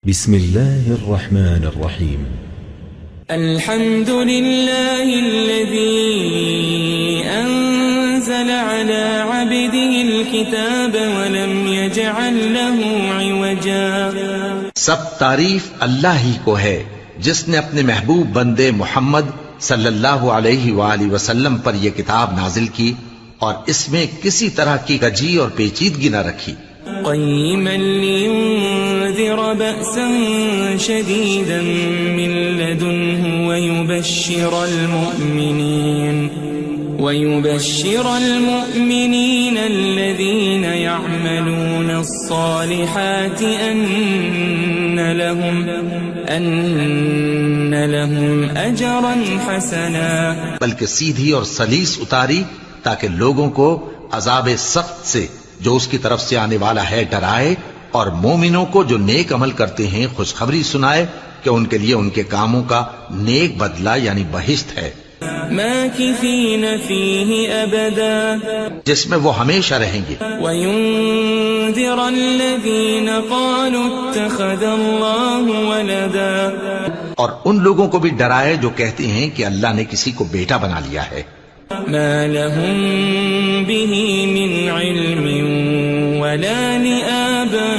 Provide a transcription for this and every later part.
بسم الله الرحمن الرحيم. الحمد لله الذي أنزل على عبده الكتاب ولم يجعل له عوجا. سب تعریف اللہ ہی کو ہے جس نے اپنے محبوب بندے محمد صلی اللہ علیہ وآلہ وسلم پر یہ کتاب نازل کی اور اس میں کسی طرح کی کجی اور پیچیدگی نہ رکھی. قيما لينذر بأسا شديدا من لدنه ويبشر المؤمنين الذين يعملون الصالحات أن لهم أجرا حسنا. بلکہ سیدھی اور سلیس اتاری تاکہ لوگوں کو عذاب سخت سے جو اس کی طرف سے آنے والا ہے ڈرائے، اور مومنوں کو جو نیک عمل کرتے ہیں خوشخبری سنائے کہ ان کے لیے ان کے کاموں کا نیک بدلہ یعنی بہشت ہے، ماکثین فیہ ابدا، جس میں وہ ہمیشہ رہیں گے. وینذر الذین قالوا اتخذ اللہ ولدا، اور ان لوگوں کو بھی ڈرائے جو کہتے ہیں کہ اللہ نے کسی کو بیٹا بنا لیا ہے. ما لهم به من علم ولا لآبائهم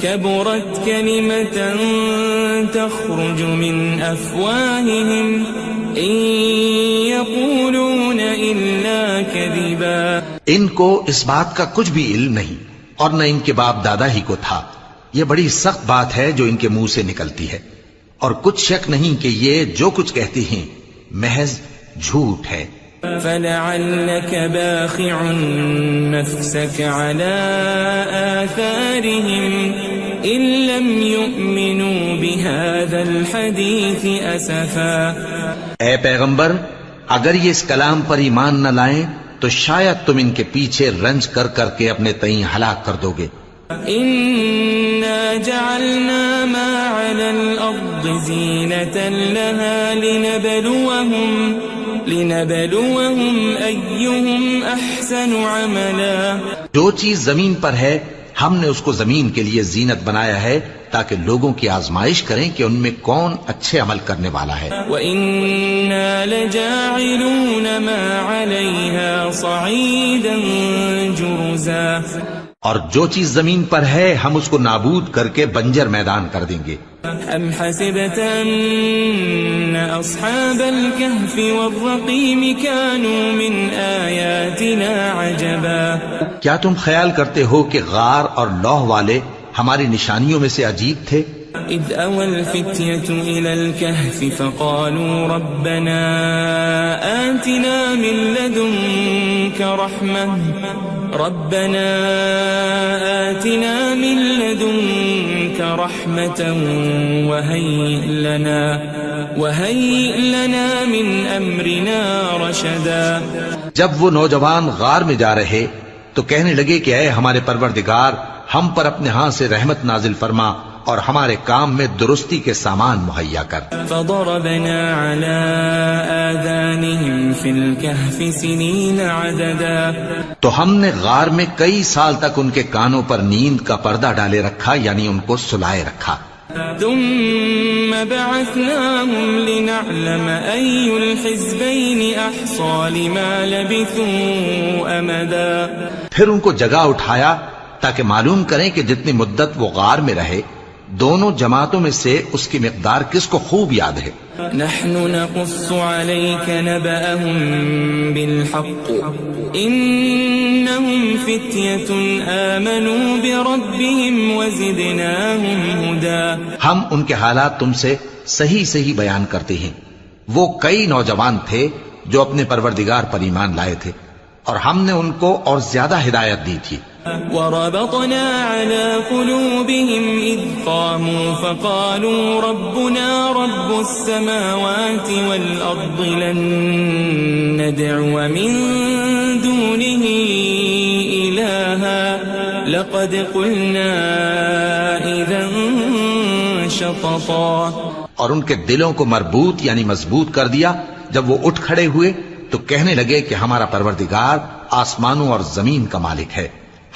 كبرت كلمة تخرج من أفواههم إن يقولون إلا كذبا. ان کو اس بات کا کچھ بھی علم نہیں اور نہ ان کے باپ دادا ہی کو تھا. یہ بڑی سخت بات ہے جو ان کے منہ سے نکلتی ہے، اور کچھ شک نہیں کہ یہ جو کچھ کہتے ہیں محض جھوٹ ہے. فلعلك باخع نفسك على آثارهم إن لم يؤمنوا بهذا الحديث أسفا. اے پیغمبر، اگر یہ اس کلام پر ایمان نہ لائیں تو شاید تم ان کے پیچھے رنج کر کر کے اپنے تئیں ہلاک کر دو گے. إنا جعلنا ما على الأرض زينة لها لنبلوهم أيهم أحسن عملا. جو چیز زمین پر ہے ہم نے اس کو زمین کے لیے زینت بنایا ہے تاکہ لوگوں کی آزمائش کریں کہ ان میں کون اچھے عمل کرنے والا ہے. وَإِنَّا لَجَاعِلُونَ مَا عَلَيْهَا صَعِيدًا جُرُزًا. اور جو چیز زمین پر ہے ہم اس کو نابود کر کے بنجر میدان کر دیں گے. أَمْ حَسِبْتَ أَنَّ أَصْحَابَ الْكَهْفِ وَالرَّقِيمِ كَانُوا مِنْ آيَاتِنَا عَجَبًا. کیا تم خیال کرتے ہو کہ غار اور لوح والے ہماری نشانیوں میں سے عجیب تھے؟ إِذْ أَوَى الْفِتْيَةُ إِلَى الْكَهْفِ فَقَالُوا رَبَّنَا آتِنَا مِن لَّدُنكَ رَحْمَةً وَهَيِّئْ لَنَا مِنْ أَمْرِنَا رَشَدًا. جب وہ نوجوان غار میں جا رہے تو کہنے لگے کہ اے ہمارے پروردگار، ہم پر اپنے ہاں سے رحمت نازل فرما اور ہمارے کام میں درستی کے سامان مہیا کر. فضربنا على آذانهم في الكهف سنين عددا. تو ہم نے غار میں کئی سال تک ان کے کانوں پر نیند کا پردہ ڈالے رکھا، یعنی ان کو سلائے رکھا. ثم بعثناهم لنعلم أي الحزبين أحصى لما لبثوا أمدا. پھر ان کو جگہ اٹھایا تاکہ معلوم کریں کہ جتنی مدت وہ غار میں رہے دونوں جماعتوں میں سے اس کی مقدار کس کو خوب یاد ہے. نحن نقص عليك نبأهم بالحق إنهم فتية آمنوا بربهم وزدناهم هدى. ہم ان کے حالات تم سے صحیح صحیح بیان کرتے ہیں. وہ کئی نوجوان تھے جو اپنے پروردگار پر ایمان لائے تھے اور ہم نے ان کو اور زیادہ ہدایت دی تھی. وربطنا على قلوبهم إذ قاموا فقالوا ربنا رب السماوات والأرض لن ندعو من دونه إلها لقد قلنا إذا شططا. اور ان کے دلوں کو مربوط یعنی مضبوط کر دیا. جب وہ اٹھ کھڑے ہوئے تو کہنے لگے کہ ہمارا پروردگار آسمانوں اور زمین کا مالک ہے،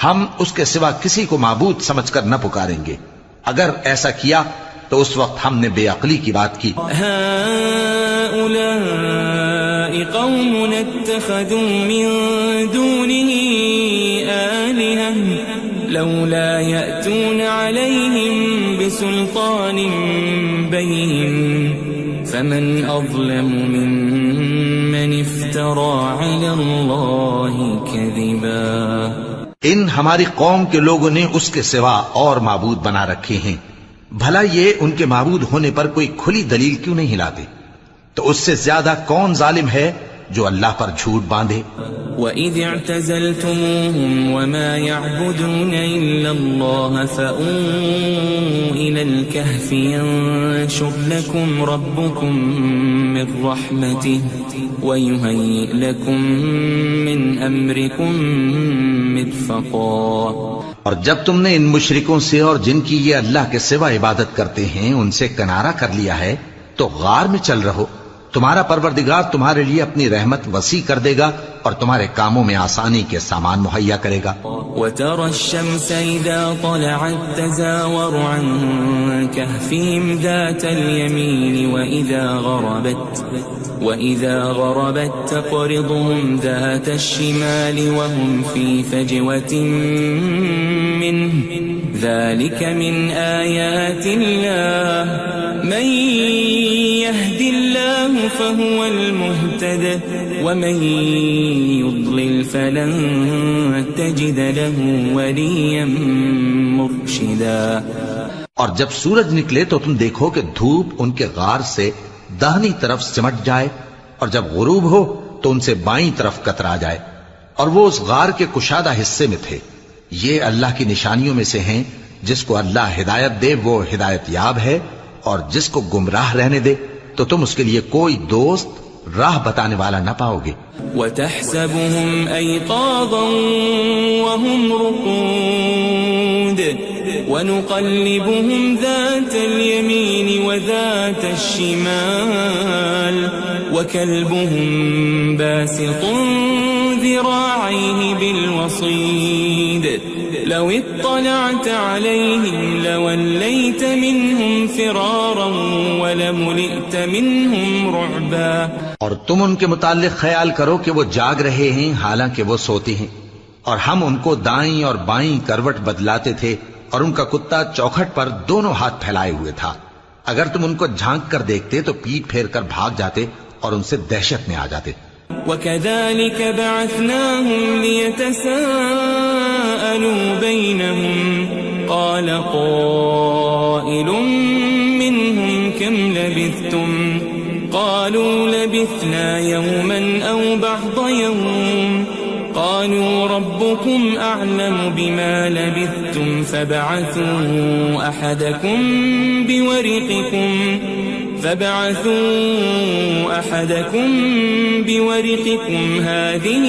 ہم اس کے سوا کسی کو معبود سمجھ کر نہ پکاریں گے. اگر ایسا کیا تو اس وقت ہم نے بے عقلی کی بات کی. هؤلاء قوم اتخذوا من دونه آلهة لولا يأتون عليهم بسلطان بين فمن أظلم ممن افترى على الله كذبا. ان ہماری قوم کے لوگوں نے اس کے سوا اور معبود بنا رکھے ہیں. بھلا یہ ان کے معبود ہونے پر کوئی کھلی دلیل کیوں نہیں لاتے؟ تو اس سے زیادہ کون ظالم ہے جو اللہ پر جھوٹ باندھے؟ وَإِذِ اعْتَزَلْتُمُوهُمْ وَمَا يَعْبُدُونَ إِلَّا اللَّهَ فَأْوُوا إِلَى الْكَهْفِ يَنشُرْ لَكُمْ رَبُّكُمْ مِنْ رَحْمَتِهِ وَيُهَيِّئْ لَكُمْ مِنْ أَمْرِكُمْ مِرْفَقًا. اور جب تم نے ان مشرکوں سے اور جن کی یہ اللہ کے سوا عبادت کرتے ہیں ان سے کنارہ کر لیا ہے تو غار میں چل رہو. تمہارا پروردگار تمہارے لیے اپنی رحمت وسیع کر دے گا اور تمہارے کاموں میں آسانی کے سامان مہیا کرے گا. وَتَرَى الشَّمْسَ إِذَا طَلَعَتْ تَزَاوَرُ عَنْ كَهْفِهِمْ ذَاتَ الْيَمِينِ وَإِذَا غَرَبَتْ تَقْرِضُهُمْ ذَاتَ الشِّمَالِ وَهُمْ فِي فَجْوَةٍ مِّنْهُ ذَلِكَ مِنْ آيَاتِ اللَّهِ مَنْ يَهْدِ اللَّهُ فَهُوَ الْمُهْتَدِ وَمَنْ يُضْلِلْ فَلَنْ تَجِدَ لَهُ وَلِيًّا مُرْشِدًا. اور جب سورج نکلے تو تم دیکھو کہ دھوپ ان کے غار سے داہنی طرف سمٹ جائے اور جب غروب ہو تو ان سے بائیں طرف کترا جائے اور وہ اس غار کے کشادہ حصے میں تھے. یہ اللہ کی نشانیوں میں سے ہیں. جس کو اللہ ہدایت دے وہ ہدایت یاب ہے اور جس کو گمراہ رہنے دے تو تم اس کے لیے کوئی دوست راہ بتانے والا نہ پاؤ گے. وَتَحْسَبُهُمْ أَيْقَاظًا وَهُمْ رُقُودٌ وَنُقَلِّبُهُمْ ذَاتَ الْيَمِينِ وَذَاتَ الشِّمَالِ وَكَلْبُهُمْ بَاسِطٌ ذِرَاعَيْهِ بِالْوَصِيدِ لَوِ اطَّلَعْتَ عَلَيْهِمْ لَوَلَّيْتَ مِنْهُمْ فِرَارًا وَلَمُلِئْتَ مِنْهُمْ رُعْبًا. اور تم ان کے متعلق خیال کرو کہ وہ جاگ رہے ہیں حالانکہ وہ سوتے ہیں اور ہم ان کو دائیں اور بائیں کروٹ بدلاتے تھے اور ان کا کتا چوکھٹ پر دونوں ہاتھ پھیلائے ہوئے تھا. اگر تم ان کو جھانک کر دیکھتے تو پیٹ پھیر کر بھاگ جاتے اور ان سے دہشت میں آ جاتے. وَكَذَلِكَ بَعَثْنَاهُمْ لِيَتَسَاءَلُوا بَيْنَهُمْ قَالَ قَائِلٌ مِّنْهُمْ كَمْ لَبِثْتُمْ قَالُوا لَبِثْنَا يَوْمًا أَوْ بَعْضَ يَوْمٍ قَالُوا رَبُّكُمْ أَعْلَمُ بِمَا لَبِثْتُمْ فَابْعَثُوا أَحَدَكُمْ بِوَرِقِكُمْ هَذِهِ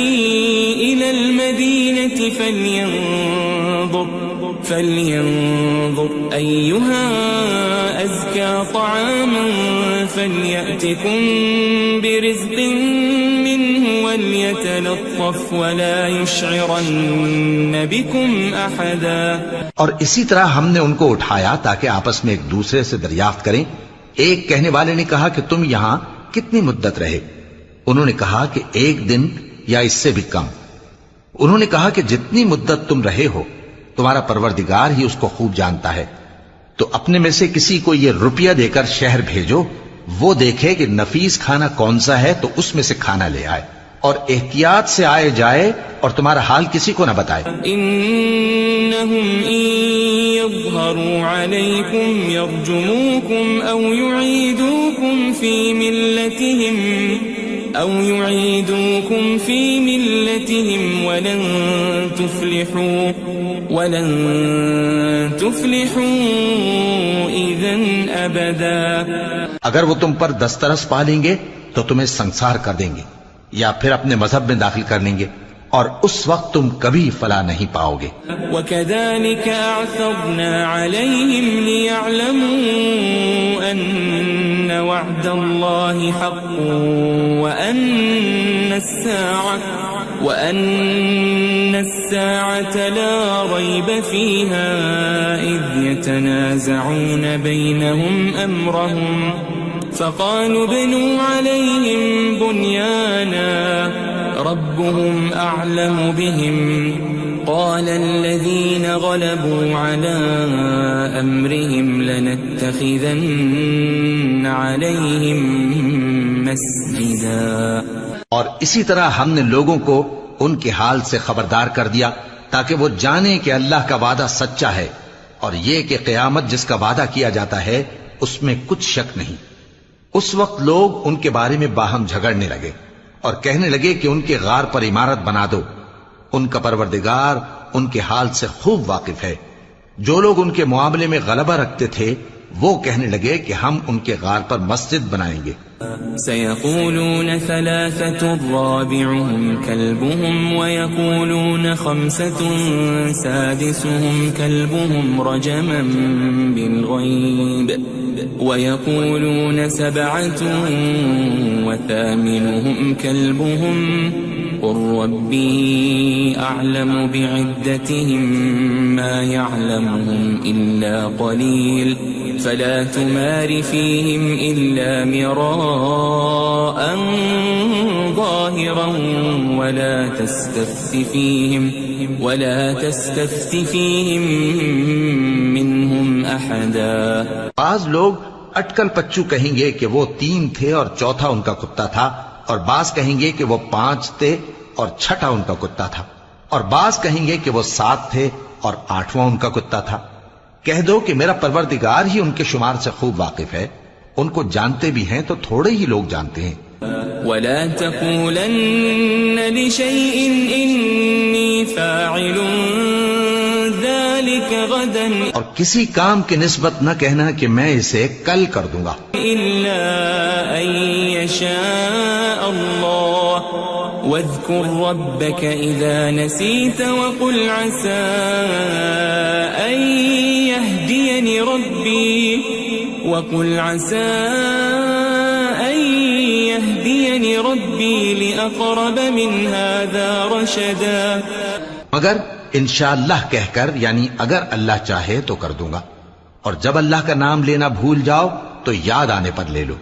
إِلَى الْمَدِينَةِ فَلْيَنظُرْ أَيُّهَا أَزْكَى طَعَامًا فَلْيَأْتِكُمْ بِرِزْقٍ مِّنْهُ وَلْيَتَلَطَّفْ وَلَا يُشْعِرَنَّ بِكُمْ أَحَدًا. اور اسی طرح ہم نے ان کو اٹھایا تاکہ آپس میں ایک دوسرے سے دریافت کریں. ایک کہنے والے نے کہا کہ تم یہاں کتنی مدت رہے؟ انہوں نے کہا کہ 1 دن یا اس سے بھی کم. انہوں نے کہا کہ جتنی مدت تم رہے ہو تمہارا پروردگار ہی اس کو خوب جانتا ہے. تو اپنے میں سے کسی کو یہ روپیہ دے کر شہر بھیجو، وہ دیکھے کہ نفیس کھانا کون سا ہے تو اس میں سے کھانا لے آئے اور احتیاط سے آئے جائے اور تمہارا حال کسی کو نہ بتائے. انہم ان یظہروا علیکم یرجموکم او یعیدوکم فی ملتہم ولن تفلحوا اذن ابدا. اگر وہ تم پر دسترس پا لیں گے تو تمہیں سنسار کر دیں گے یا پھر اپنے مذہب میں داخل کر لیں گے اور اس وقت تم کبھی فلاح نہیں پاؤ گے. وَكَذَلِكَ أَعْثَرْنَا عَلَيْهِمْ لِيَعْلَمُوا أَنَّ وَعْدَ اللَّهِ حَقٌّ وَأَنَّ وأن الساعة لا ريب فيها إذ يتنازعون بينهم أمرهم فقالوا ابنوا عليهم بنيانا ربهم أعلم بهم قال الذين غلبوا على أمرهم لنتخذن عليهم مسجدا. اور اسی طرح ہم نے لوگوں کو ان کے حال سے خبردار کر دیا تاکہ وہ جانیں کہ اللہ کا وعدہ سچا ہے اور یہ کہ قیامت جس کا وعدہ کیا جاتا ہے اس میں کچھ شک نہیں. اس وقت لوگ ان کے بارے میں باہم جھگڑنے لگے اور کہنے لگے کہ ان کے غار پر عمارت بنا دو. ان کا پروردگار ان کے حال سے خوب واقف ہے. جو لوگ ان کے معاملے میں غلبہ رکھتے تھے وہ کہنے لگے کہ ہم ان کے غار پر مسجد بنائیں گے. سيقولون ثلاثة رابعهم كلبهم ويقولون خمسة سادسهم كلبهم رجما بالغيب ويقولون سبعة وثامنهم كلبهم قل ربي أعلم بعدتهم ما يعلمهم إلا قليل فلا تمار فيهم إلا مراء ظاهرا ولا تستفت فيهم منهم أحدا. بعض لوگ اٹکل پچو کہیں گے کہ وہ 3 تھے اور چوتھا ان کا کتا تھا، اور بعض کہیں گے کہ وہ 5 تھے اور چھٹا ان کا کتا تھا، اور بعض کہیں گے کہ وہ 7 تھے اور 8واں ان کا کتا تھا. کہہ دو کہ میرا پروردگار ہی ان کے شمار سے خوب واقف ہے. ان کو جانتے بھی ہیں تو تھوڑے ہی لوگ جانتے ہیں. ولا تقولن لشيء إني فاعل ذلك غدا اور کسی کام کی نسبت نہ کہنا کہ میں اسے کل کر دوں گا إلا أن يشاء الله واذكر ربك إذا نسيت وقل عسى أن يهديني ربي لأقرب من هذا رشدا. مگر انشاءاللہ کہہ کر، یعنی اگر اللہ چاہے تو کر دوں گا، اور جب اللہ کا نام لینا بھول جاؤ تو یاد آنے پر لے لو،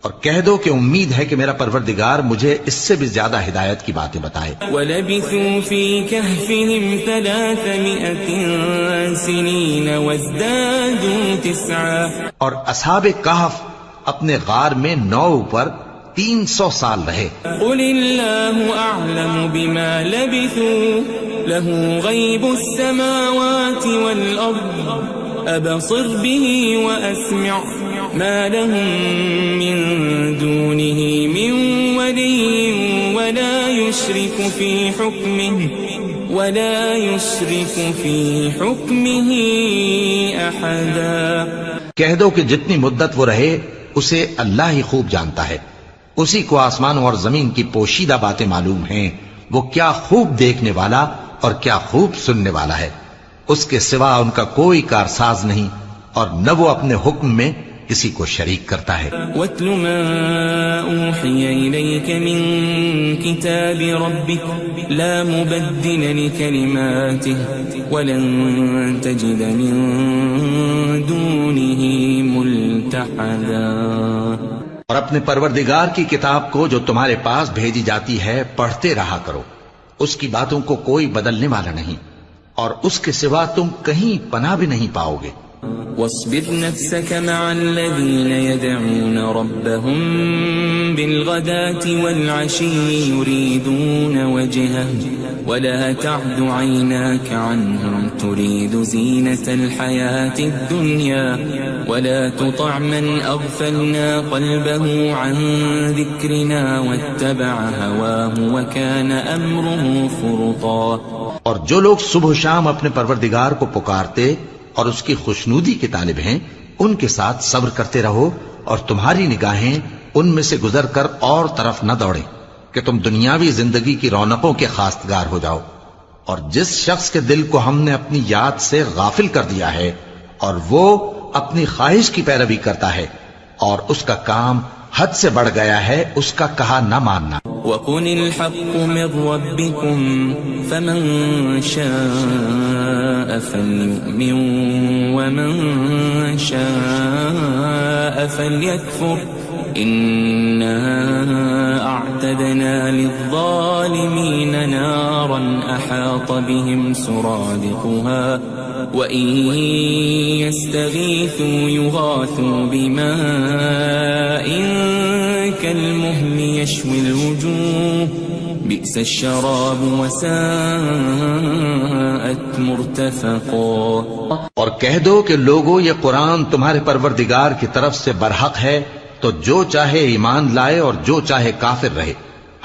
اور کہہ دو کہ امید ہے کہ میرا پروردگار مجھے اس سے بھی زیادہ ہدایت کی باتیں بتائے. وَلَبِثُوا فِي كَهْفِهِمْ 300 سِنِينَ وَازْدَادُوا 9. اور اصحاب کہف اپنے غار میں 9 پر 300 سال رہے. قُلِ اللَّهُ أَعْلَمُ بِمَا لَبِثُوا لَهُ غَيْبُ السَّمَاوَاتِ وَالْأَرْضِ أَبَصِرْ بِهِ وَأَسْمِعْ مَا لَهُم مِّن دُونِهِ مِن وَلِيٍّ وَلَا يُشْرِكُ فِي حُكْمِهِ أَحَدًا. کہہ دو کہ جتنی مدت وہ رہے اسے اللہ ہی خوب جانتا ہے. اسی کو آسمانوں اور زمین کی پوشیدہ باتیں معلوم ہیں. وہ کیا خوب دیکھنے والا اور کیا خوب سننے والا ہے. اس کے سوا ان کا کوئی کارساز نہیں، اور نہ وہ اپنے حکم میں کسی کو شریک کرتا ہے. وَاتْلُ مَا أُوحِيَ إِلَيْكَ مِن كِتَابِ رَبِّكَ لَا مُبَدِّلَ لِكَلِمَاتِهِ وَلَن تَجِدَ مِن دُونِهِ مُلْتَحَدًا. اور اپنے پروردگار کی کتاب کو جو تمہارے پاس بھیجی جاتی ہے پڑھتے رہا کرو. اس کی باتوں کو کوئی بدلنے والا نہیں، اور اس کے سوا تم کہیں پناہ بھی نہیں پاؤ گے. واصبر نفسك مع الذين يدعون ربهم بالغداة والعشي يريدون وجهه ولا تعد عيناك عنهم تريد زينة الحياة الدنيا ولا تطع من أغفلنا قلبه عن ذكرنا واتبع هواه وكان أمره فرطا. اور جو لوگ صبح و شام اپنے پروردگار کو پکارتے اور اس کی خوشنودی کے طالب ہیں ان کے ساتھ صبر کرتے رہو، اور تمہاری نگاہیں ان میں سے گزر کر اور طرف نہ دوڑیں کہ تم دنیاوی زندگی کی رونقوں کے خواستگار ہو جاؤ. اور جس شخص کے دل کو ہم نے اپنی یاد سے غافل کر دیا ہے اور وہ اپنی خواہش کی پیروی کرتا ہے اور اس کا کام حد سے بڑھ گیا ہے، اس کا کہا نہ ماننا. وقل الحق من ربكم فمن شاء فليؤمن ومن شاء فليكفر إنا أعتدنا للظالمين نارا أحاط بهم سرادقها وإن يستغيثوا يغاثوا بماء كالمهل يشوي الوجوه بئس الشراب وساءت مرتفقا. اور کہہ دو کہ لوگو یہ قرآن تمہارے پروردگار کی طرف سے برحق ہے، تو جو چاہے ایمان لائے اور جو چاہے کافر رہے.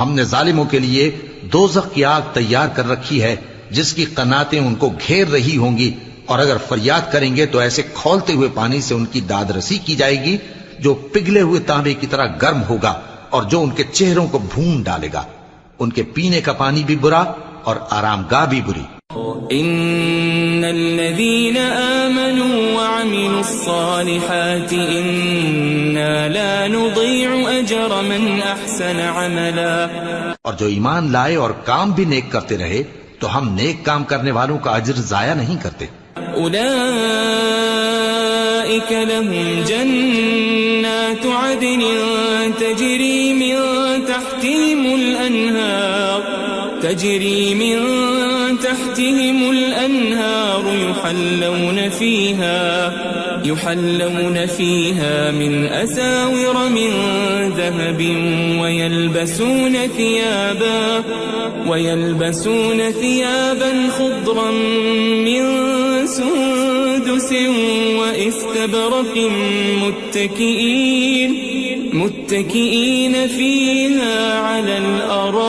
ہم نے ظالموں کے لیے دوزخ کی آگ تیار کر رکھی ہے جس کی قناتیں ان کو گھیر رہی ہوں گی، اور اگر فریاد کریں گے تو ایسے کھولتے ہوئے پانی سے ان کی داد رسی کی جائے گی جو پگھلے ہوئے تانبے کی طرح گرم ہوگا اور جو ان کے چہروں کو بھون ڈالے گا. ان کے پینے کا پانی بھی برا اور آرام گاہ بھی بری. ان الذين آمنوا وعملوا الصالحات انا لا نضيع اجر من احسن عملا. اور جو ایمان لائے اور کام بھی نیک کرتے رہے تو ہم نیک کام کرنے والوں کا اجر ضائع نہیں کرتے. اولئك لهم جنات عدن تجري من تحتهم الأنهار يحلون فيها من أساور من ذهب ويلبسون ثيابا خضرا من سندس واستبرق متكئين فيها على الأرائك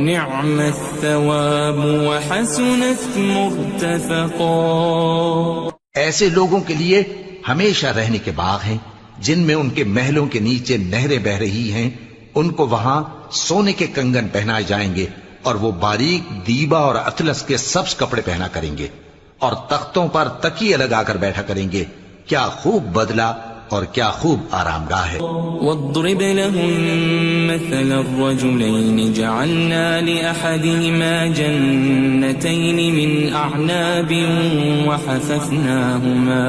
نعم الثواب وحسنت مرتفقا. ایسے لوگوں کے لیے ہمیشہ رہنے کے باغ ہیں جن میں ان کے محلوں کے نیچے نہریں بہ رہی ہیں. ان کو وہاں سونے کے کنگن پہنائے جائیں گے اور وہ باریک دیبا اور اطلس کے سبز کپڑے پہنا کریں گے اور تختوں پر تکیے لگا کر بیٹھا کریں گے. کیا خوب بدلہ اور کیا خوب آرام گاہ ہے. واضرب لهم مثل الرجلين جعلنا لأحدهما جنتين من أعناب وحففناهما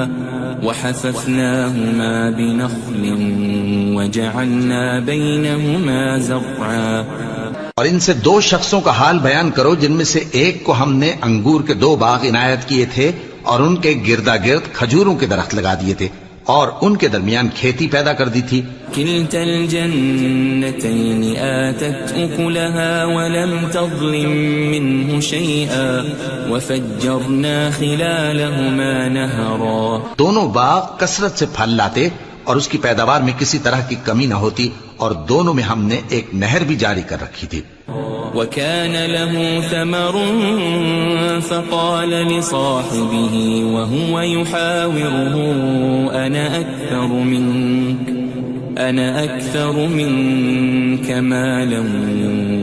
بنخل وجعلنا بينهما زرعا. اور ان سے دو شخصوں کا حال بیان کرو جن میں سے ایک کو ہم نے انگور کے 2 باغ عنایت کیے تھے اور ان کے گردا گرد کھجوروں کے درخت لگا دیے تھے اور ان کے درمیان کھیتی پیدا کر دی تھی. كلتا الجنتين آتت أكلها ولم تظلم منه شيئا وفجرنا خلالهما نهرا. دونوں باغ کثرت سے پھل لاتے اور اس کی پیداوار میں کسی طرح کی کمی نہ ہوتی اور دونوں میں ہم نے ایک نہر بھی جاری کر رکھی تھی. وكان له ثمر فقال لصاحبه وهو يحاوره أنا أكثر منك مالا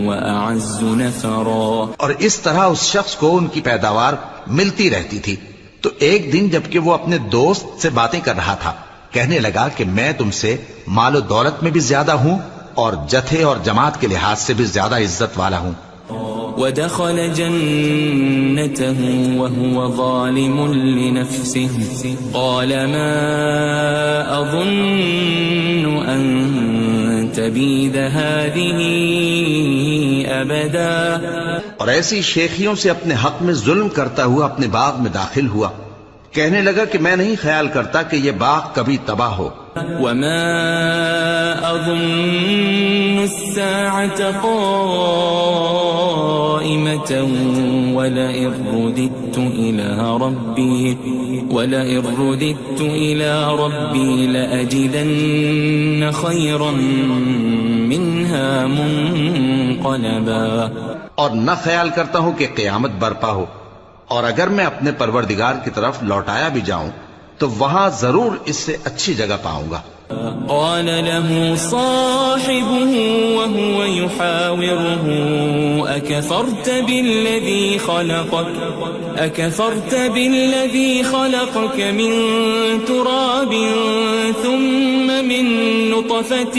وأعز نفرا. اور اس طرح اس شخص کو ان کی پیداوار ملتی رہتی تھی. تو ایک دن جبکہ وہ اپنے دوست سے باتیں کر رہا تھا کہنے لگا کہ میں تم سے مال و دولت میں بھی زیادہ ہوں اور جتھے اور جماعت کے لحاظ سے بھی زیادہ عزت والا ہوں. ودخل جنته وهو ظالم لنفسه قال ما أظن أن تبيد هذه أبدا. اور ایسی شیخیوں سے اپنے حق میں ظلم کرتا ہوا اپنے باغ میں داخل ہوا. کہنے لگا کہ میں نہیں خیال کرتا کہ یہ باغ کبھی تباہ ہو. وما أظن الساعة قائمة ولئن رددت إلى ربي لأجدن خيرا منها منقلبا. اور نہ خیال کرتا ہوں کہ قیامت برپا ہو اور اگر میں اپنے پروردگار کی طرف لوٹایا بھی جاؤں تو وہاں ضرور اس سے اچھی جگہ پاؤں گا. قال له صاحبه وهو يحاوره أكفرت بالذي خلقك من تراب ثم من نطفة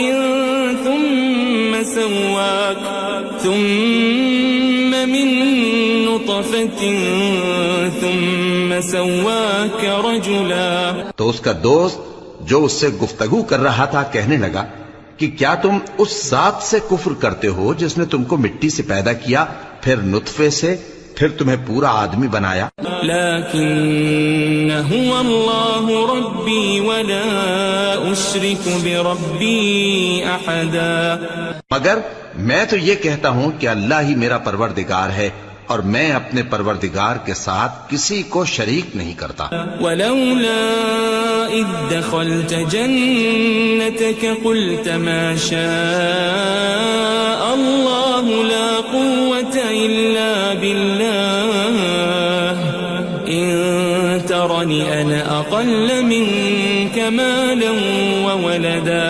ثم سواك رجلا. تو اس کا دوست جو اس سے گفتگو کر رہا تھا کہنے لگا کہ کیا تم اس ذات سے کفر کرتے ہو جس نے تم کو مٹی سے پیدا کیا، پھر نطفے سے، پھر تمہیں پورا آدمی بنایا. لیکن هو اللہ ربی ولا اشرک بربی احدا. مگر میں تو یہ کہتا ہوں کہ اللہ ہی میرا پروردگار ہے اور میں اپنے پروردگار کے ساتھ کسی کو شریک نہیں کرتا. ولولا اذ دخلت جنتك قلت ما شاء الله لا قوة إلا بالله إن ترني أنا أقل منك مالا وولدا.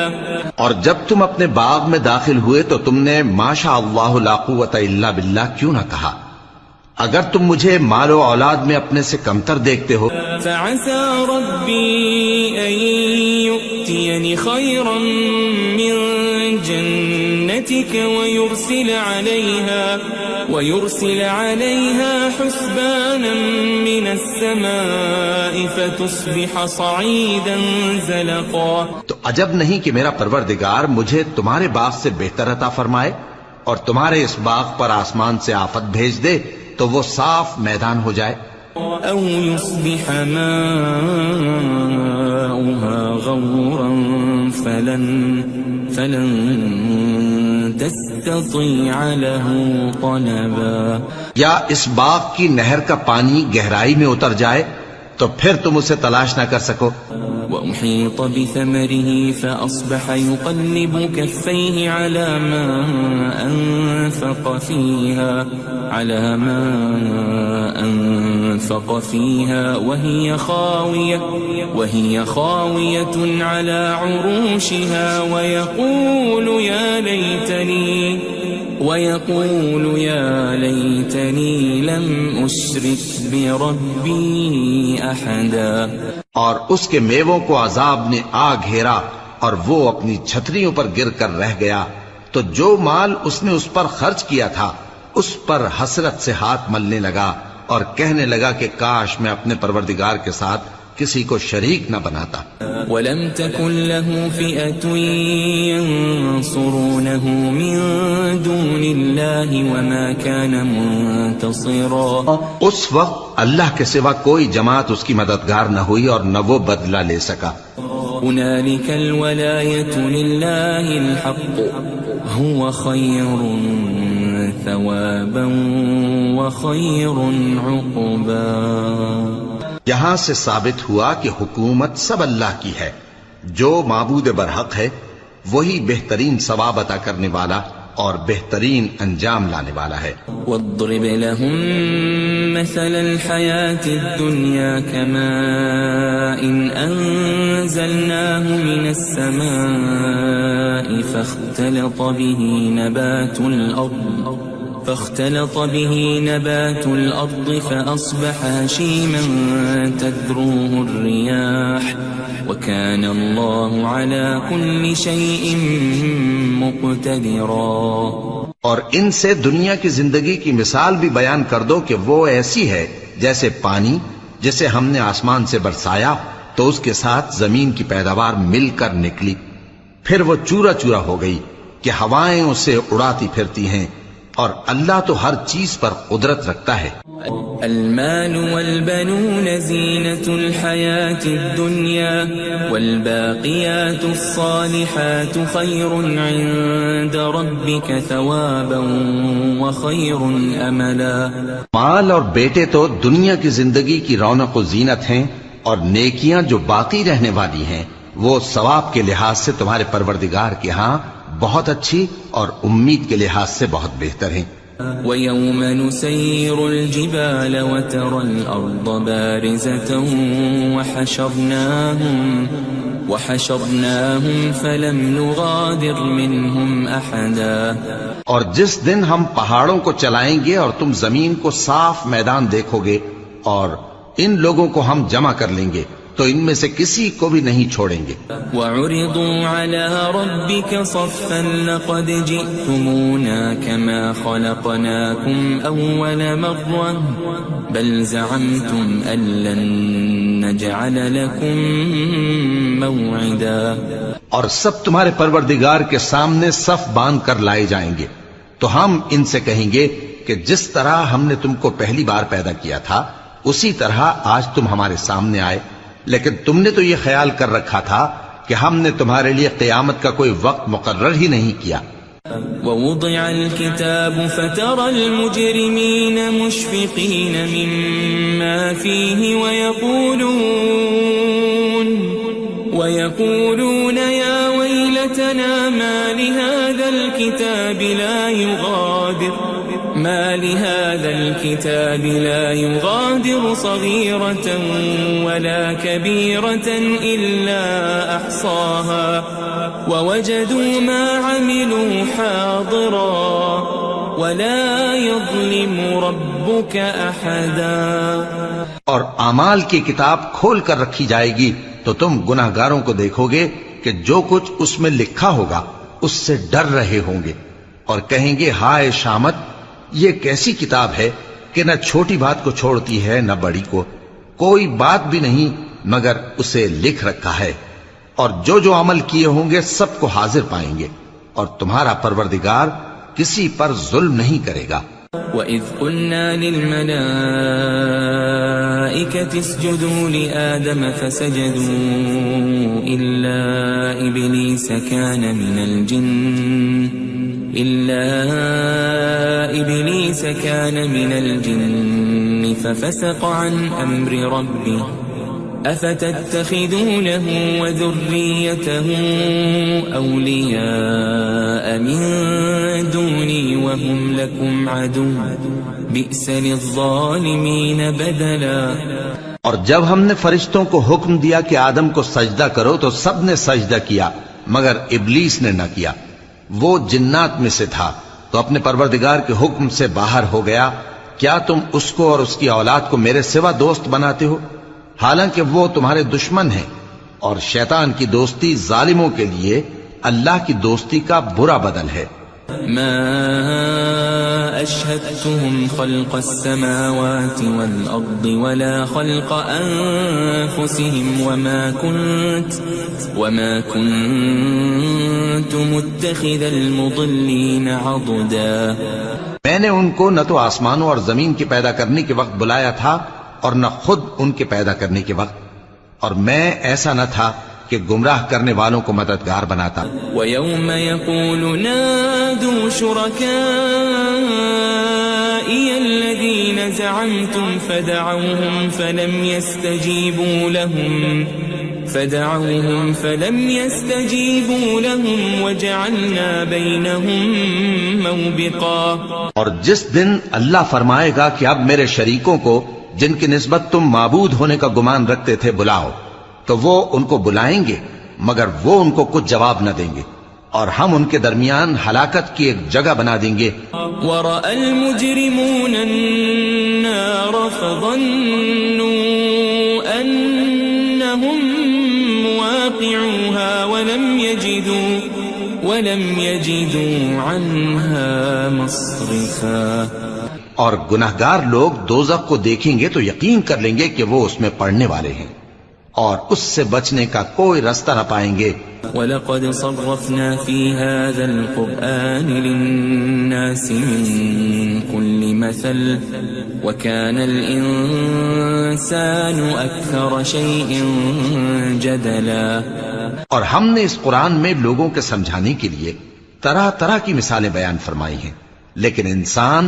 اور جب تم اپنے باغ میں داخل ہوئے تو تم نے ما شاء اللہ لا قوت الا باللہ کیوں نہ کہا؟ اگر تم مجھے مال و اولاد میں اپنے سے کمتر دیکھتے ہو. فعسى ربي أن يؤتيني خيرا من جنتك ويرسل عليها حسبانا من السماء فتصبح صعيدا زلقا. تو عجب نہیں کہ میرا پروردگار مجھے تمہارے باغ سے بہتر عطا فرمائے اور تمہارے اس باغ پر آسمان سے آفت بھیج دے تو وہ صاف میدان ہو جائے. او يصبح ماؤها غورا فلن تستطيع له طلبا. یا اس باغ کی نہر کا پانی گہرائی میں اتر جائے تو پھر تم اسے تلاش نہ کر سکو. وأحيط بثمره فأصبح يقلب كفيه على ما أنفق فيها وهي خاوية على عروشها ويقول يا ليتني لم أشرك بربي أحدا. اور اس کے میووں کو عذاب نے آ گھیرا اور وہ اپنی چھتریوں پر گر کر رہ گیا، تو جو مال اس نے اس پر خرچ کیا تھا اس پر حسرت سے ہاتھ ملنے لگا اور کہنے لگا کہ کاش میں اپنے پروردگار کے ساتھ کسی کو شریک نہ بناتا. وَلَمْ تَكُنْ لَهُ فِئَةٌ يَنْصُرُونَهُ مِنْ دُونِ اللَّهِ وَمَا كَانَ مُنْتَصِرًا. اس وقت اللہ کے سوا کوئی جماعت اس کی مددگار نہ ہوئی اور نہ وہ بدلہ لے سکا. هُنَالِكَ الْوَلَایَةُ لِلَّهِ الْحَقُّ هُوَ خَيْرٌ ثَوَابًا وَخَيْرٌ عُقْبًا. یہاں سے ثابت ہوا کہ حکومت سب اللہ کی ہے، جو معبود برحق ہے وہی بہترین ثواب عطا کرنے والا اور بہترین انجام لانے والا ہے. وَاضْرِبْ لَهُم مَّثَلَ الْحَيَاةِ الدُّنْيَا كَمَاءٍ أَنزَلْنَاهُ مِنَ السَّمَاءِ فاختلط به نبات الأرض فأصبح هشيما تذروه الرياح وكان الله على كل شيء مقتدرا. اور ان سے دنیا کی زندگی کی مثال بھی بیان کر دو کہ وہ ایسی ہے جیسے پانی جسے ہم نے آسمان سے برسایا تو اس کے ساتھ زمین کی پیداوار مل کر نکلی، پھر وہ چورا چورا ہو گئی کہ ہوائیں اسے اڑاتی پھرتی ہیں، اور اللہ تو ہر چیز پر قدرت رکھتا ہے. المال والبنون زینة الحیاة الدنیا والباقیات الصالحات خیر عند ربک ثوابا وخیر املا. مال اور بیٹے تو دنیا کی زندگی کی رونق و زینت ہیں، اور نیکیاں جو باقی رہنے والی ہیں وہ ثواب کے لحاظ سے تمہارے پروردگار کے ہاں بہت اچھی اور امید کے لحاظ سے بہت بہتر ہیں. ويوم نسير الجبال وترى الأرض بارزة وحشرناهم فلم نغادر منهم أحدا. اور جس دن ہم پہاڑوں کو چلائیں گے اور تم زمین کو صاف میدان دیکھو گے اور ان لوگوں کو ہم جمع کر لیں گے تو ان میں سے کسی کو بھی نہیں چھوڑیں گے. وَعُرِضُوا عَلَى رَبِّكَ صَفًّا لَقَدْ جِئْتُمُونَا كَمَا خَلَقْنَاكُمْ أَوَّلَ مَرَّةٍ بَلْ زَعَمْتُمْ أَن لَّن نَّجْعَلَ لَكُم مَّوْعِدًا. اور سب تمہارے پروردگار کے سامنے صف باندھ کر لائے جائیں گے تو ہم ان سے کہیں گے کہ جس طرح ہم نے تم کو پہلی بار پیدا کیا تھا اسی طرح آج تم ہمارے سامنے آئے، لیکن تم نے تو یہ خیال کر رکھا تھا کہ ہم نے تمہارے لیے قیامت کا کوئی وقت مقرر ہی نہیں کیا. ووضع الكتاب فترى المجرمين مشفقين مما فيه ويقولون يا ويلتنا ما لهذا الكتاب لا يغادر صغيرة ولا كبيرة إلا أحصاها ووجدوا ما عملوا حاضرا ولا يظلم ربك أحدا. اور اعمال کی کتاب کھول کر رکھی جائے گی تو تم گناہگاروں کو دیکھو گے کہ جو کچھ اس میں لکھا ہوگا اس سے ڈر رہے ہوں گے اور کہیں گے ہائے شامت، یہ کیسی کتاب ہے کہ نہ چھوٹی بات کو چھوڑتی ہے نہ بڑی کو، کوئی بات بھی نہیں مگر اسے لکھ رکھا ہے، اور جو جو عمل کیے ہوں گے سب کو حاضر پائیں گے، اور تمہارا پروردگار کسی پر ظلم نہیں کرے گا. وَإِذْ قُلْنَا لِلْمَلَائِكَةِ اسْجُدُوا لِآدَمَ فَسَجَدُوا إِلَّا إِبْلِيسَ كَانَ مِنَ الْجِنِّ فَفَسَقَ عَنْ أَمْرِ رَبِّهِ أَفَتَتَّخِذُونَهُ وَذُرِّيَّتَهُ أَوْلِيَاءَ مِن دُونِي وَهُمْ لَكُمْ عَدُوٌّ بِئْسَ لِلظَّالِمِينَ بَدَلًا. اور جب ہم نے فرشتوں کو حکم دیا کہ آدم کو سجدہ کرو تو سب نے سجدہ کیا مگر ابلیس نے نہ کیا، وہ جنات میں سے تھا تو اپنے پروردگار کے حکم سے باہر ہو گیا. کیا تم اس کو اور اس کی اولاد کو میرے سوا دوست بناتے ہو حالانکہ وہ تمہارے دشمن ہیں، اور شیطان کی دوستی ظالموں کے لیے اللہ کی دوستی کا برا بدل ہے. ما أشهدتهم خلق السماوات والأرض ولا خلق أنفسهم وما كنت متخذ المضلين عضدا. میں نے ان کو نہ تو آسمانوں اور زمین کے پیدا کرنے کے وقت بلایا تھا اور نہ خود ان کے پیدا کرنے کے وقت، اور میں ایسا نہ تھا کہ گمراہ کرنے والوں کو مددگار بناتا. وَيَوْمَ يَقُولُ نَادُوا شُرَكَائِيَ الَّذِينَ زَعَمْتُمْ فَدَعَوْهُمْ فَلَمْ يَسْتَجِيبُوا لَهُمْ وَجَعَلْنَا بَيْنَهُمْ مَوْبِقًا. اور جس دن اللہ فرمائے گا کہ اب میرے شریکوں کو جن کی نسبت تم معبود ہونے کا گمان رکھتے تھے بلاؤ، تو وہ ان کو بلائیں گے مگر وہ ان کو کچھ جواب نہ دیں گے، اور ہم ان کے درمیان ہلاکت کی ایک جگہ بنا دیں گے. وَرَأَى الْمُجْرِمُونَ النَّارَ فَظَنُّوا أَنَّهُمْ مُوَاقِعُوهَا وَلَمْ يَجِدُوا عَنْهَا مَصْرِفًا. اور گناہگار لوگ دوزخ کو دیکھیں گے تو یقین کر لیں گے کہ وہ اس میں پڑنے والے ہیں اور اس سے بچنے کا کوئی راستہ نہ پائیں گے. وَلَقَدْ صَرَّفْنَا فِي هَذَا الْقُرْآنِ لِلنَّاسِ مِنْ كُلِّ مَثَلٍ وَكَانَ الْإِنسَانُ أَكْثَرَ شَيْءٍ جَدَلًا. اور ہم نے اس قرآن میں لوگوں کے سمجھانے کے لیے طرح طرح کی مثالیں بیان فرمائی ہیں، لیکن انسان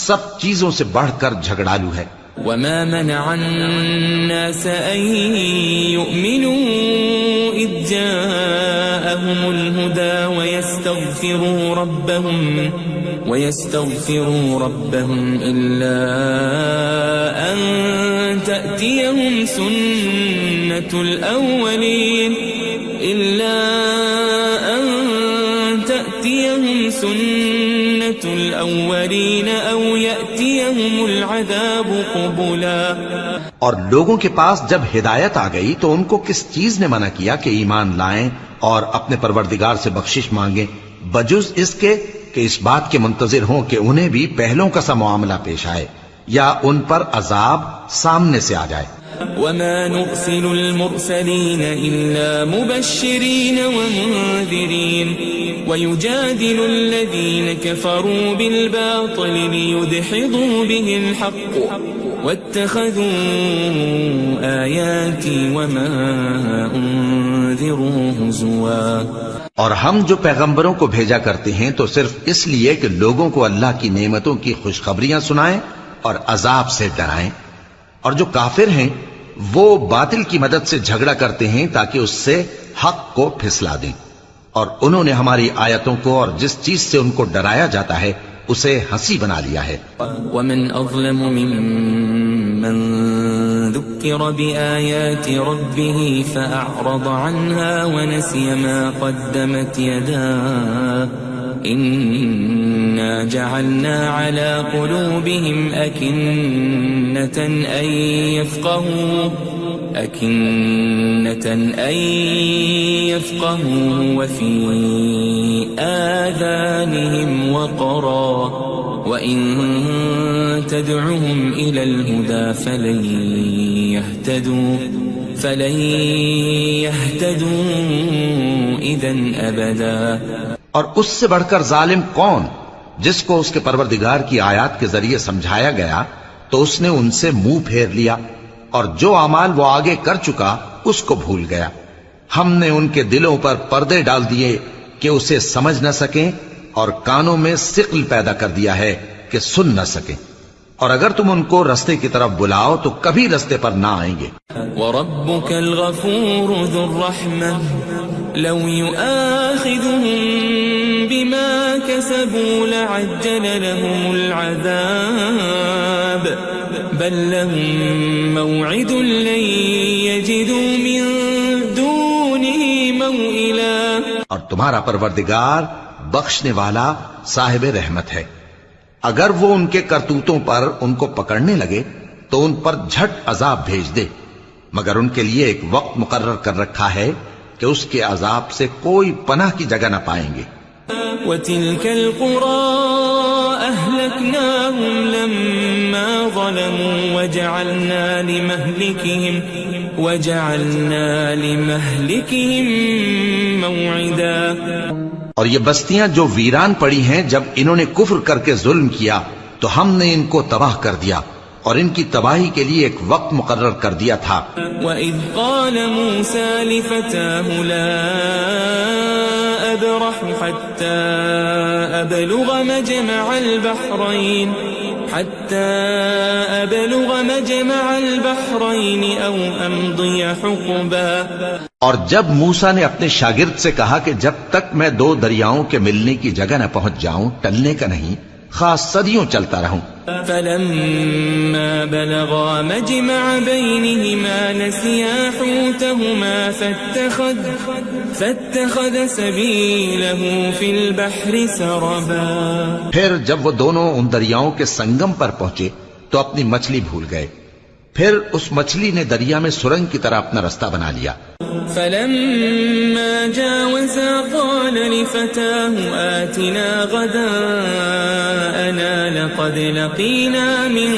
سب چیزوں سے بڑھ کر جھگڑالو ہے. وَمَا مَنَعَ النَّاسَ أَن يُؤْمِنُوا إِذْ جَاءَهُمُ الْهُدَى وَيَسْتَغْفِرُوا رَبَّهُمْ ويستغفروا ربهم إلا أن تأتيهم سنة الأولين أو يأتيهم العذاب قبلا. اور لوگوں کے پاس جب ہدایت آ گئی تو ان کو کس چیز نے منع کیا کہ ایمان لائیں اور اپنے پروردگار سے بخشش مانگیں بجز اس کے کہ اس بات کے منتظر ہوں کہ انہیں بھی پہلوں کا سا معاملہ پیش آئے یا ان پر عذاب سامنے سے آ جائے. وما نرسل المرسلين إلا مبشرين ومنذرين ويجادل الذين كفروا بالباطل ليدحضوا به الحق واتخذوا آياتي وما أنذروا هزوا. اور ہم جو پیغمبروں کو بھیجا کرتے ہیں تو صرف اس لیے کہ لوگوں کو اللہ کی نعمتوں کی خوشخبریاں سنائیں اور عذاب سے ڈرائیں. اور جو کافر ہیں وہ باطل کی مدد سے جھگڑا کرتے ہیں تاکہ اس سے حق کو پھسلا دیں. اور انہوں نے ہماری آیتوں کو اور جس چیز سے ان کو ڈرایا جاتا ہے اسے ہنسی بنا لیا ہے. ومن أظلم ممن ذكر بآيات ربه فأعرض عنها ونسي ما قدمت يداه إنا جعلنا على قلوبهم أكنة أن يفقهوا وفي آذانهم وقرا وإن تدعهم إلى الهدى فلن يهتدوا إذن أبدا. اور اس سے بڑھ کر ظالم کون جس کو اس کے پروردگار کی آیات کے ذریعے سمجھایا گیا تو اس نے ان سے منہ پھیر لیا اور جو اعمال وہ آگے کر چکا اس کو بھول گیا. ہم نے ان کے دلوں پر پردے ڈال دیے کہ اسے سمجھ نہ سکیں اور کانوں میں ثقل پیدا کر دیا ہے کہ سن نہ سکیں. اور اگر تم ان کو رستے کی طرف بلاؤ تو کبھی رستے پر نہ آئیں گے. وَرَبُّكَ الْغَفُورُ ذُو الرَّحْمَةِ لَوْ يُؤَاخِذُهُم بِمَا كَسَبُوا لَعَجَّلَ لَهُمُ الْعَذَابَ بَل لَّهُم مَّوْعِدٌ لَّن يَجِدُوا مِن دُونِهِ مَوْئِلًا. اور تمہارا پروردگار بخشنے والا صاحب رحمت ہے. اگر وہ ان کے کرتوتوں پر ان کو پکڑنے لگے تو ان پر جھٹ عذاب بھیج دے مگر ان کے لیے ایک وقت مقرر کر رکھا ہے کہ اس کے عذاب سے کوئی پناہ کی جگہ نہ پائیں گے. وَتِلْكَ الْقُرَىٰ أَهْلَكْنَاهُمْ لَمَّا ظَلَمُوا وَجَعَلْنَا لِمَهْلِكِهِمْ مَوْعِدًا. اور یہ بستیاں جو ویران پڑی ہیں جب انہوں نے کفر کر کے ظلم کیا تو ہم نے ان کو تباہ کر دیا اور ان کی تباہی کے لیے ایک وقت مقرر کر دیا تھا. وَإِذْ قَالَ مُوسَىٰ لِفَتَاهُ لَا أَبْرَحُ حَتَّىٰ أَبْلُغَ مَجْمَعَ الْبَحْرَيْنِ أَوْ أَمْضِيَ حُقُبًا. اور جب موسیٰ نے اپنے شاگرد سے کہا کہ جب تک میں دو دریاؤں کے ملنے کی جگہ نہ پہنچ جاؤں ٹلنے کا نہیں خاص صدیوں چلتا رہوں. فَلَمَّا بَلَغَا مَجْمَعَ بَيْنِهِمَا نَسِيَا حُوتَهُمَا فَاتَّخَذَ سَبِيلَهُ فِي الْبَحْرِ سَرَبًا. پھر جب وہ دونوں ان دریاؤں کے سنگم پر پہنچے تو اپنی مچھلی بھول گئے. پھر اس مچھلی نے دریا میں سرنگ کی طرح اپنا رستہ بنا لیا. فَلَمَّا جَاوَزَا قَالَ لِفَتَاهُ آتِنَا غَدَاءَنَا لَقَدْ لَقِينَا مِن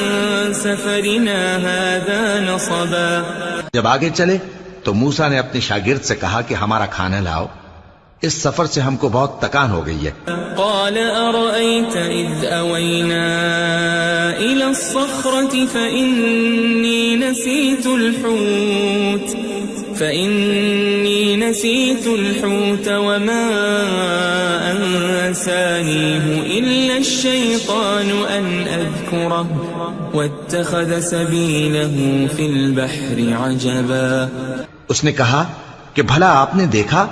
سَفَرِنَا هَٰذَا نَصَبًا. جب آگے چلے تو موسیٰ نے اپنے شاگرد سے کہا کہ ہمارا کھانا لاؤ اس سفر سے ہم کو بہت تکان ہو گئی ہے. قال أرأيت إذ أوينا إلى الصخرة فإني نسيت الحوت وما أنسانيه إلا الشيطان أن أذكره واتخذ سبيله في البحر عجبا. اس نے کہا کہ بھلا آپ نے دیکھا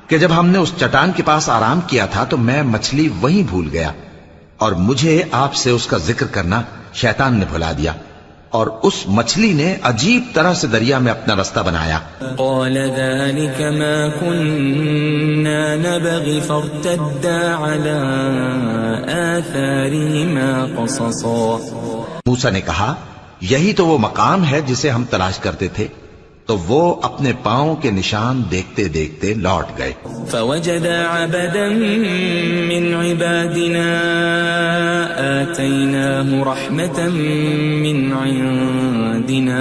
کہ جب ہم نے اس چٹان کے پاس آرام کیا تھا تو میں مچھلی وہیں بھول گیا اور مجھے آپ سے اس کا ذکر کرنا شیطان نے بھلا دیا، اور اس مچھلی نے عجیب طرح سے دریا میں اپنا رستہ بنایا۔ قال ذلك ما كنا نبغي فارتدا على آثارهما قصصا۔ موسیٰ نے کہا یہی تو وہ مقام ہے جسے ہم تلاش کرتے تھے، تو وہ اپنے پاؤں کے نشان دیکھتے دیکھتے لوٹ گئے۔ فوجد عبدا من عبادنا آتيناه رحمة من عندنا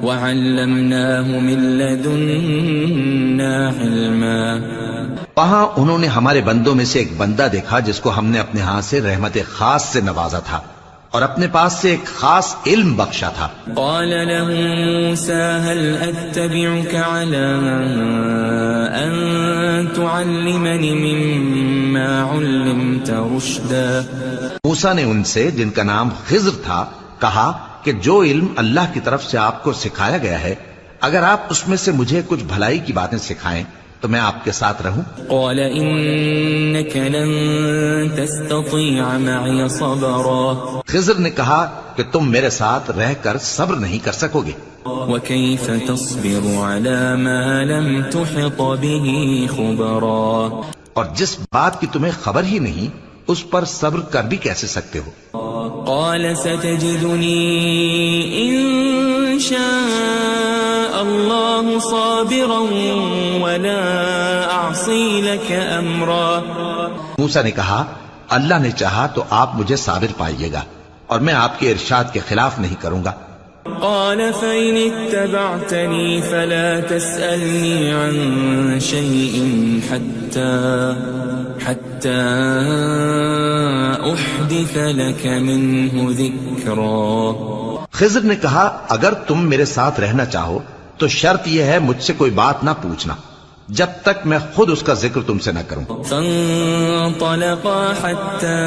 وعلمناه من لدنا علما۔ وہاں انہوں نے ہمارے بندوں میں سے ایک بندہ دیکھا جس کو ہم نے اپنے ہاں سے رحمت خاص سے نوازا تھا اور اپنے پاس سے ایک خاص علم بخشا تھا۔ قال له موسى هل أتبعك على أن تعلمني مما علمت رشدا۔ موسیٰ نے ان سے جن کا نام خضر تھا کہا کہ جو علم اللہ کی طرف سے آپ کو سکھایا گیا ہے، اگر آپ اس میں سے مجھے کچھ بھلائی کی باتیں سکھائیں تو میں آپ کے ساتھ رہوں۔ قال إنك لن تستطيع معي صبرا۔ خضر نے کہا کہ تم میرے ساتھ رہ کر صبر نہیں کر سکو گے۔ وكيف تصبر على ما لم تحط به خبرا۔ اور جس بات کی تمہیں خبر ہی نہیں اس پر صبر کر بھی کیسے سکتے ہو؟ قال ستجدني إن شاء الله صابرا ولا أعصي لك أمرا۔ موسیٰ نے کہا اللہ نے چاہا تو آپ مجھے صابر پائیے گا اور میں آپ کے ارشاد کے خلاف نہیں کروں گا۔ قال فإن اتبعتني فلا تسألني عن شيء حتى أحدث لك منه ذكرا۔ خضر نے کہا اگر تم میرے ساتھ رہنا چاہو تو شرط یہ ہے مجھ سے کوئی بات نہ پوچھنا جب تک میں خود اس کا ذکر تم سے نہ کروں۔ فانطلقا حتى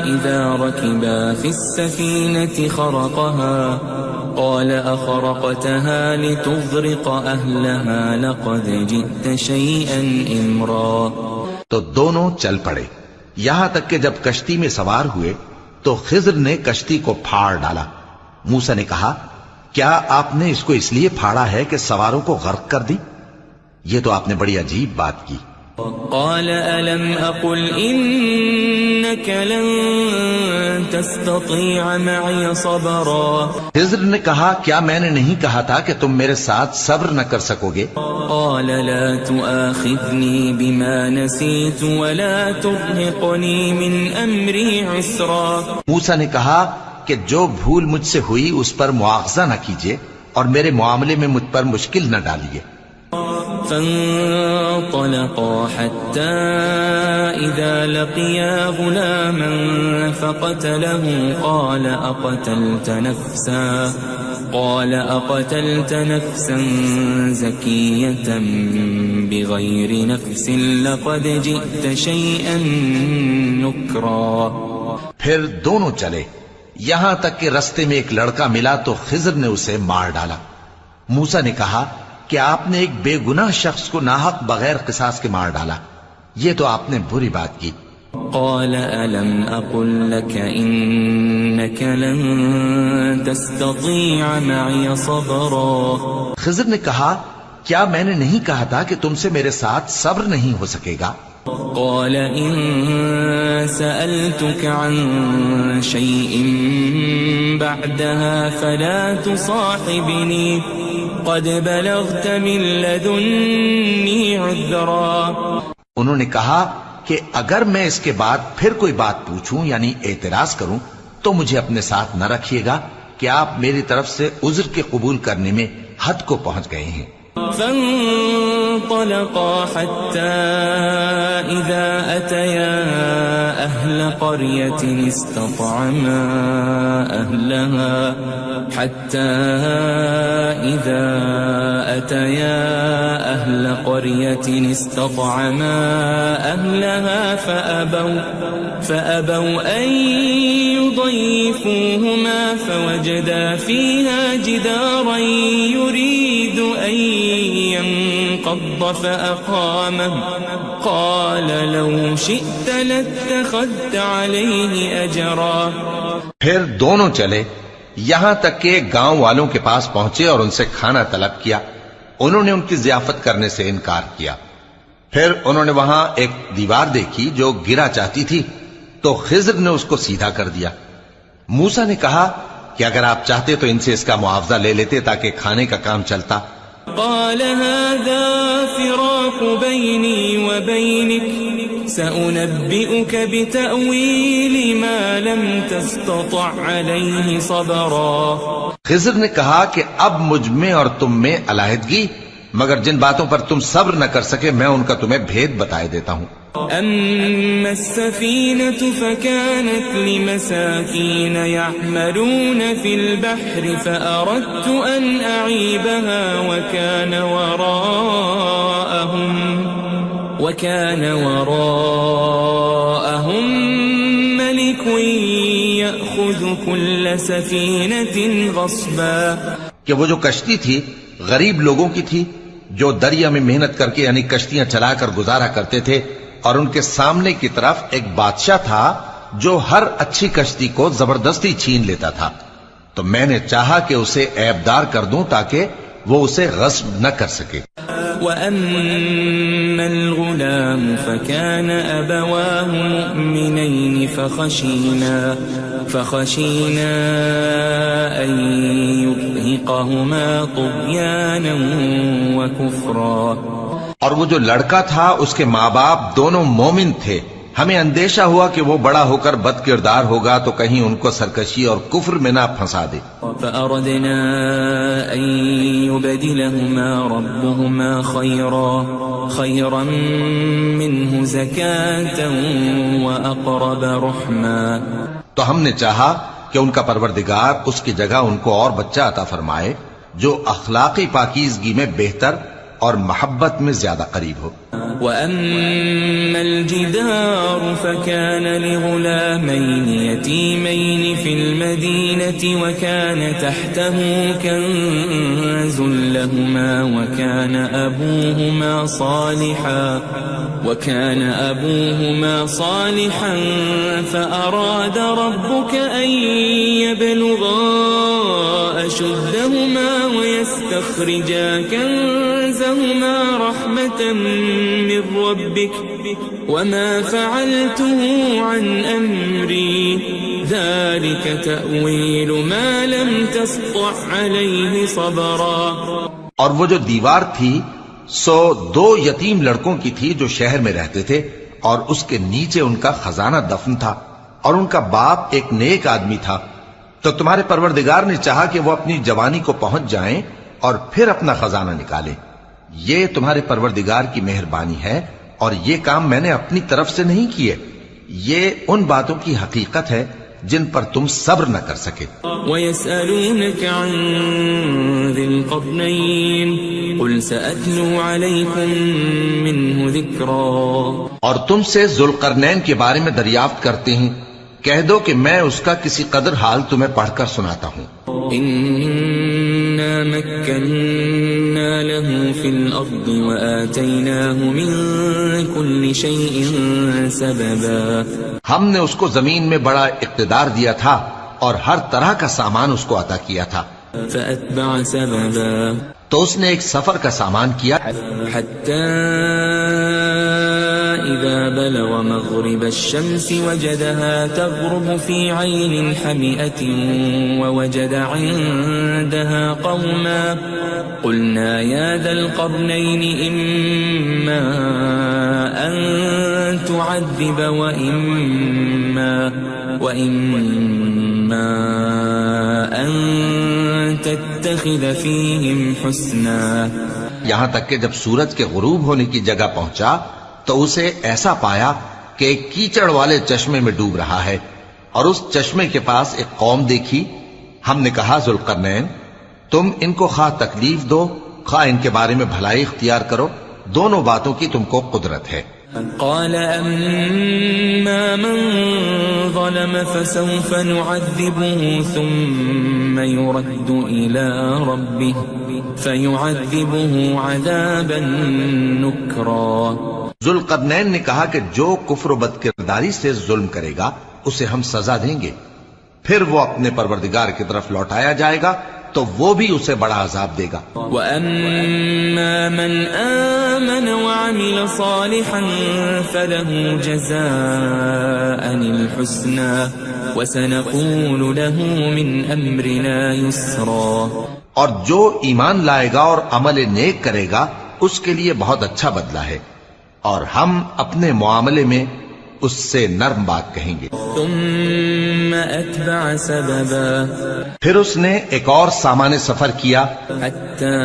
إذا ركبا في السفينة خرقها قال أخرقتها لتغرق أهلها لقد جئت شيئا إمرا۔ تو دونوں چل پڑے یہاں تک کہ جب کشتی میں سوار ہوئے تو خضر نے کشتی کو پھاڑ ڈالا۔ موسیٰ نے کہا کیا آپ نے اس کو اس لیے پھاڑا ہے کہ سواروں کو غرق کر دی؟ یہ تو آپ نے بڑی عجیب بات کی۔ قال ألم أقل إنك لن تستطيع معي صبرا۔ خضر نے کہا کیا میں نے نہیں کہا تھا کہ تم میرے ساتھ صبر نہ کر سکو گے؟ قال لا تؤاخذني بما نسيت ولا ترهقني من أمري عسرا۔ موسیٰ نے کہا کہ جو بھول مجھ سے ہوئی اس پر مواخذہ نہ کیجیے اور میرے معاملے میں مجھ پر مشکل نہ ڈالیے۔ فانطلقا حتى إذا لقيا غلاما فقتله قال أقتلت نفسا زكية بغير نفس لقد جئت شيئا نكرا۔ پھر دونوں چلے یہاں تک کہ رستے میں ایک لڑکا ملا تو خضر نے اسے مار ڈالا۔ موسیٰ نے کہا کہ آپ نے ایک بے گناہ شخص کو ناحق بغیر قصاص کے مار ڈالا، یہ تو آپ نے بری بات کی۔ قال ألم أقل لك إنك لن تستطيع معي صبرا۔ خضر نے کہا کیا میں نے نہیں کہا تھا کہ تم سے میرے ساتھ صبر نہیں ہو سکے گا؟ قال إن سألتك عن شيء بعدها فلا تصاحبني قد بلغت من لدني عذرا۔ انہوں نے کہا کہ اگر میں اس کے بعد پھر کوئی بات پوچھوں یعنی اعتراض کروں تو مجھے اپنے ساتھ نہ رکھیے گا کہ آپ میری طرف سے عذر کے قبول کرنے میں حد کو پہنچ گئے ہیں۔ فانطلقا حتى إذا أتيا أهل قرية استطعما أهلها فأبوا أن يضيفوهما فوجدا فيها جدارا يريد أن انقض فأقامه قال لو شئت لاتخذت عليه أجرا. پھر دونوں چلے یہاں تک کہ گاؤں والوں کے پاس پہنچے اور ان سے کھانا طلب کیا. انہوں نے ان کی ضیافت کرنے سے انکار کیا. پھر انہوں نے وہاں ایک دیوار دیکھی جو گرا چاہتی تھی تو خضر نے اس کو سیدھا کر دیا. موسیٰ نے کہا کہ اگر آپ چاہتے تو ان سے اس کا معاوضہ لے لیتے تاکہ کھانے کا کام چلتا. قال هذا فراق بيني وبينك سأنبئك بتأويل ما لم تستطع عليه صبرا. خضر نے کہا کہ اب مجھ میں اور تم میں علیحدگی، مگر جن باتوں پر تم صبر نہ کر سکے میں ان کا تمہیں بھید بتائے دیتا ہوں. أما السفينة فكانت لمساكين يعملون في البحر فأردت أن أعيبها وكان وراءهم ملك يأخذ كل سفينة غصبا. کہ وہ جو کشتی تھی غریب لوگوں کی تھی جو دریا میں محنت کر کے یعنی کشتیاں چلا کر گزارا کرتے تھے، اور ان کے سامنے کی طرف ایک بادشاہ تھا جو ہر اچھی کشتی کو زبردستی چھین لیتا تھا. تو میں نے چاہا کہ اسے عیبدار کر دوں تاکہ وہ اسے غصب نہ کر سکے. وَأَمَّا الْغُلَامُ فَكَانَ أَبَوَاهُ مُؤْمِنَيْنِ فَخَشِينَا أَن يُرْهِقَهُمَا طُغْيَانًا وَكُفْرًا. اور وہ جو لڑکا تھا اس کے ماں باپ دونوں مومن تھے. ہمیں اندیشہ ہوا کہ وہ بڑا ہو کر بد کردار ہوگا تو کہیں ان کو سرکشی اور کفر میں نہ پھنسا دے. فأردنا أن يبدلهما ربهما خيرا منه زكاة وأقرب رحما. تو ہم نے چاہا کہ ان کا پروردگار اس کی جگہ ان کو اور بچہ عطا فرمائے جو اخلاقی پاکیزگی میں بہتر اور محبت میں زیادہ قریب ہو. وَأَمَّا الْجِدَارُ فَكَانَ لِغُلَامَيْنِ يَتِيمَيْنِ فِي الْمَدِينَةِ وَكَانَ تَحْتَهُ كَنْزٌ لَهُمَا وَكَانَ أَبُوهُمَا صَالِحًا فَأَرَادَ رَبُّكَ أَن يَبْلُغَا أَشُدَّهُمَا وَيَسْتَخْرِجَا كَنزَهُمَا رَحْمَةً من ربك وما فعلته عن أمري ذلك تأويل ما لم تسطع عليه صبرا. اور وہ جو دیوار تھی سو دو یتیم لڑکوں کی تھی جو شہر میں رہتے تھے اور اس کے نیچے ان کا خزانہ دفن تھا اور ان کا باپ ایک نیک آدمی تھا. تو تمہارے پروردگار نے چاہا کہ وہ اپنی جوانی کو پہنچ جائیں اور پھر اپنا خزانہ نکالے. یہ تمہارے پروردگار کی مہربانی ہے اور یہ کام میں نے اپنی طرف سے نہیں کیے. یہ ان باتوں کی حقیقت ہے جن پر تم صبر نہ کر سکے. وَيَسْأَلُونَكَ عَنْ ذِي الْقَرْنَيْنِ قُلْ سَأَتْلُو عَلَيْكُمْ مِنْهُ ذِكْرًا. اور تم سے ذوالقرنین کے بارے میں دریافت کرتے ہیں، کہہ دو کہ میں اس کا کسی قدر حال تمہیں پڑھ کر سناتا ہوں. إِنَّا مَكَّنَّا لَهُ فِي الْأَرْضِ وَآتَيْنَاهُ مِنْ كُلِّ شَيْءٍ سَبَبًا. ہم نے اس کو زمین میں بڑا اقتدار دیا تھا اور ہر طرح کا سامان اس کو عطا کیا تھا. فَأَتْبَعَ سَبَبًا. تو اس نے ایک سفر کا سامان کیا حتى إذا بلغ مغرب الشمس وجدها تغرب في عين حمئة ووجد عندها قوما قلنا يا ذا القرنين إما أن تعذب وإما أن تتخذ فيهم حسنا. یہاں تک کہ جب سورج کے غروب ہونے کی جگہ پہنچا تو اسے ایسا پایا کہ ایک کیچڑ والے چشمے میں ڈوب رہا ہے اور اس چشمے کے پاس ایک قوم دیکھی. ہم نے کہا ذوالقرنین تم ان کو خواہ تکلیف دو خواہ ان کے بارے میں بھلائی اختیار کرو، دونوں باتوں کی تم کو قدرت ہے. قال أما من ظلم فسوف نعذبه ثم يرد إلى ربه فيعذبه عذابا نكرا. ذوالقرنین نے کہا کہ جو کفر و بد کرداری سے ظلم کرے گا اسے ہم سزا دیں گے، پھر وہ اپنے پروردگار کی طرف لوٹایا جائے گا تو وہ بھی اسے بڑا عذاب دے گا. وَأَمَّا مَنْ آمَنَ وَعَمِلَ صَالِحًا فَلَهُ جَزَاءً الْحُسْنَى وَسَنَقُولُ لَهُ مِنْ أَمْرِنَا يُسْرًا. اور جو ایمان لائے گا اور عمل نیک کرے گا اس کے لیے بہت اچھا بدلہ ہے، اور ہم اپنے معاملے میں اس سے نرم بات کہیں گے. ثم أتبع سببا. پھر اس نے ایک اور سامان سفر کیا حتى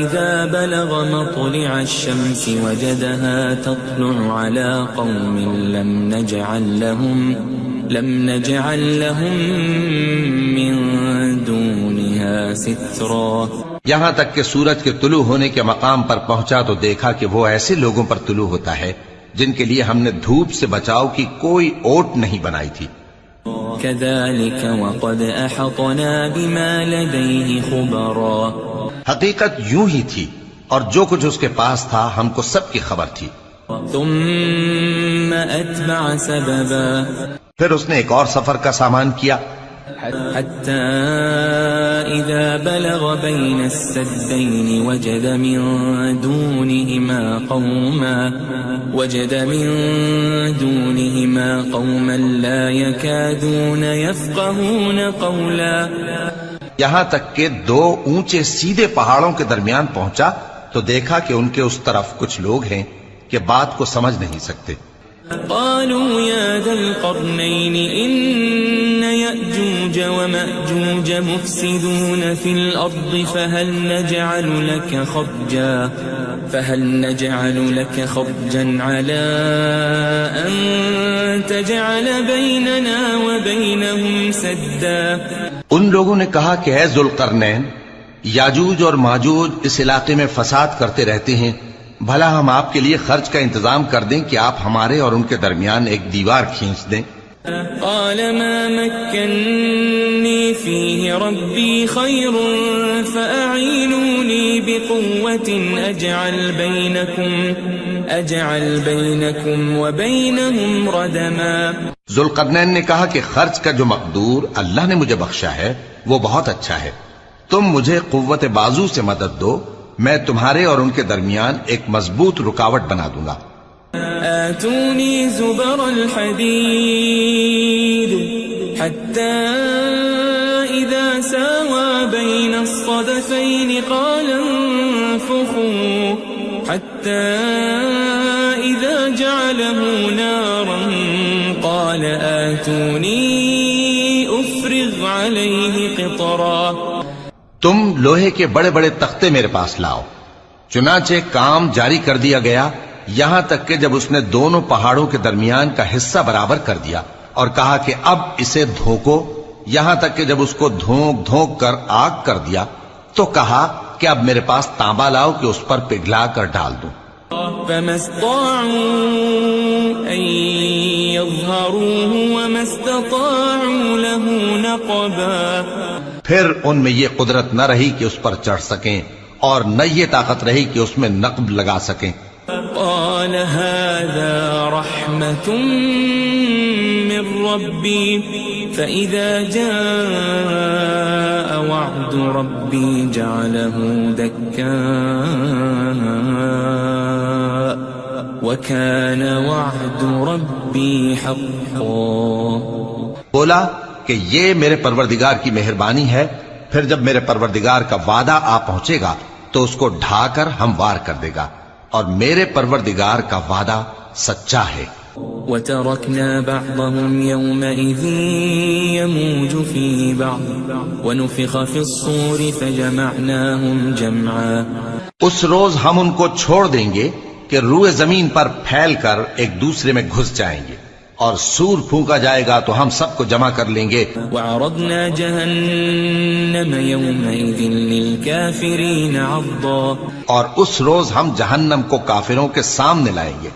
إذا بلغ مطلع الشمس وجدها تطلع على قوم لم نجعل لهم من دونها سترا. یہاں تک کہ سورج کے طلوع ہونے کے مقام پر پہنچا تو دیکھا کہ وہ ایسے لوگوں پر طلوع ہوتا ہے جن کے لیے ہم نے دھوپ سے بچاؤ کی کوئی اوٹ نہیں بنائی تھی. كذلك وقد أحطنا بما لديه خبرا. حقیقت یوں ہی تھی اور جو کچھ اس کے پاس تھا ہم کو سب کی خبر تھی. ثم أتبع سببا. پھر اس نے ایک اور سفر کا سامان کیا حتى إذا بلغ بين السدين وجد من دونهما قوما لا يكادون يفقهون قولا. یہاں تک کہ دو اونچے سیدھے پہاڑوں کے درمیان پہنچا تو دیکھا کہ ان کے اس طرف کچھ لوگ ہیں کہ بات کو سمجھ نہیں سکتے. قالوا يا ذا القرنين إن يأجوج ومأجوج مفسدون في الأرض فهل نجعل لك خرجا على أن تجعل بيننا وبينهم سدا. ان لوگوں نے کہا کہ اے ذوالقرنین، یاجوج اور ماجوج اس علاقے میں فساد کرتے رہتے ہیں، بھلا ہم آپ کے لیے خرچ کا انتظام کر دیں کہ آپ ہمارے اور ان کے درمیان ایک دیوار کھینچ دیں. قال ما مكنني فيه ربي خير فأعينوني بقوة أجعل بينكم وبينهم ردما. ذوالقرنین نے کہا کہ خرچ کا جو مقدور اللہ نے مجھے بخشا ہے وہ بہت اچھا ہے، تم مجھے قوت بازو سے مدد دو، میں تمہارے اور ان کے درمیان ایک مضبوط رکاوٹ بنا دوں گا. آتوني زبر الحديد حتى إذا ساوى بين الصدفين قال انفخوا حتى إذا جعله نارا قال آتوني أفرغ عليه قطرا. تم لوہے کے بڑے بڑے تختے میرے پاس لاؤ. چنانچہ کام جاری کر دیا گیا یہاں تک کہ جب اس نے دونوں پہاڑوں کے درمیان کا حصہ برابر کر دیا اور کہا کہ اب اسے دھوکو، یہاں تک کہ جب اس کو دھونک دھونک کر آگ کر دیا تو کہا کہ اب میرے پاس تانبا لاؤ کہ اس پر پگھلا کر ڈال دوں. فما استطاعوا أن يظهروه وما استطاعوا له نقبا. پھر ان میں یہ قدرت نہ رہی کہ اس پر چڑھ سکیں اور نہ یہ طاقت رہی کہ اس میں نقب لگا سکیں. قال هذا رحمة من ربي فإذا جاء وعد ربي جعله دكا وكان وعد ربي حقا. بولا کہ یہ میرے پروردگار کی مہربانی ہے، پھر جب میرے پروردگار کا وعدہ آ پہنچے گا تو اس کو ڈھا کر ہموار کر دے گا، اور میرے پروردگار کا وعدہ سچا ہے. وَتَرَكْنَا بَعْضَهُمْ يَوْمَئِذٍ يَمُوجُ فِي بَعْضٍ وَنُفِخَ فِي الصُّورِ فَجَمَعْنَاهُمْ جَمْعًا. اس روز ہم ان کو چھوڑ دیں گے کہ روئے زمین پر پھیل کر ایک دوسرے میں گھس جائیں گے، اور سور پھونکا جائے گا تو ہم سب کو جمع کر لیں گے. وَعَرَضْنَا جَهَنَّمَ جهنم يومئذ للكافرين عرضا اور اس روز ہم جہنم کو کافروں کے سامنے لائیں گے.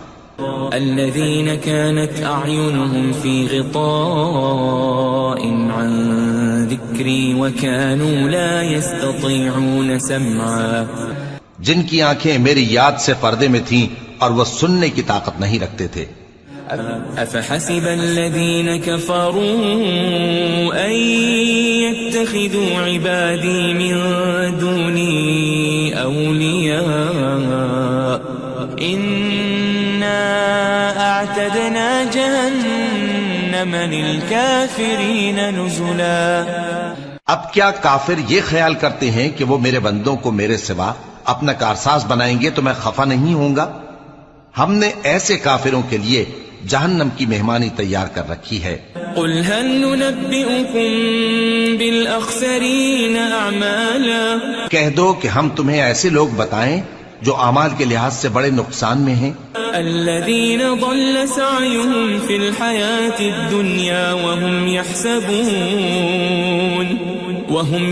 الذين كانت أعينهم في غطاء عن ذكري وكانوا لا يستطيعون سمعا جن کی آنکھیں میری یاد سے پردے میں تھیں اور وہ سننے کی طاقت نہیں رکھتے تھے. أفحسب الذين كفروا أن يتخذوا عبادي من دوني أولياء إنا أعتدنا جهنم للكافرين نزلا. اب کیا کافر یہ خیال کرتے ہیں کہ وہ میرے بندوں کو میرے سوا اپنا کارساز بنائیں گے تو میں خفا نہیں ہوں گا؟ ہم نے ایسے کافروں کے لیے جہنم کی مہمانی تیار کر رکھی ہے. قل هل ننبئكم بالأخسرين أعمالا کہہ دو کہ ہم تمہیں ایسے لوگ بتائیں جو اعمال کے لحاظ سے بڑے نقصان میں ہیں. الذين ضل سعيهم في الحياة الدنيا وهم